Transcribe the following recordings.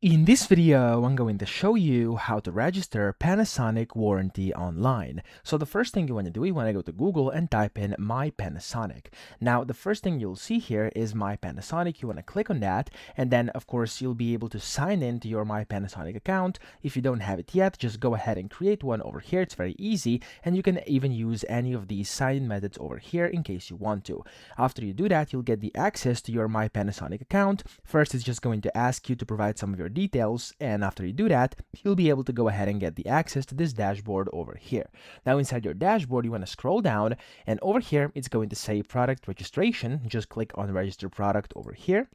In this video, I'm going to show you how to register Panasonic warranty online. So the first thing you want to do, you want to go to Google and type in My Panasonic. Now, the first thing you'll see here is My Panasonic. You want to click on that, and then of course you'll be able to sign in to your My Panasonic account. If you don't have it yet, just go ahead and create one over here. It's very easy, and you can even use any of these sign-in methods over here in case you want to. After you do that, you'll get the access to your My Panasonic account. First, it's just going to ask you to provide some of your details, and after you do that, you'll be able to go ahead and get the access to this dashboard over here. Now inside your dashboard, you want to scroll down, and over here it's going to say product registration. Just click on register product over here.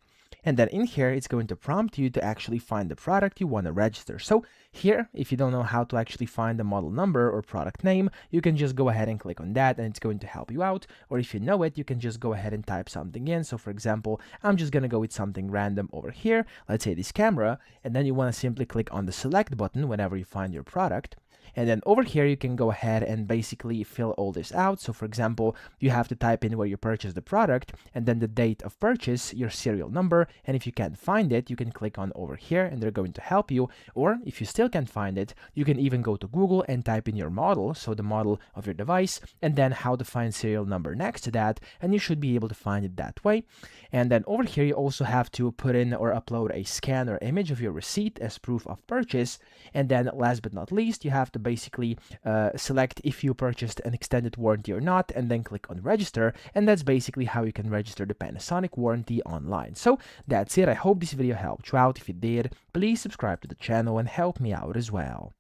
And then in here, it's going to prompt you to actually find the product you want to register. So here, if you don't know how to actually find the model number or product name, you can just go ahead and click on that and it's going to help you out. Or if you know it, you can just go ahead and type something in. So for example, I'm just going to go with something random over here. Let's say this camera, and then you want to simply click on the select button whenever you find your product. And then over here, you can go ahead and basically fill all this out. So for example, you have to type in where you purchased the product and then the date of purchase, your serial number. And if you can't find it, you can click on over here and they're going to help you. Or if you still can't find it, you can even go to Google and type in your model, so the model of your device, and then how to find serial number next to that. And you should be able to find it that way. And then over here, you also have to put in or upload a scan or image of your receipt as proof of purchase. And then last but not least, you have to basically select if you purchased an extended warranty or not, and then click on register. And that's basically how you can register the Panasonic warranty online. So that's it. I hope this video helped you out. If it did, please subscribe to the channel and help me out as well.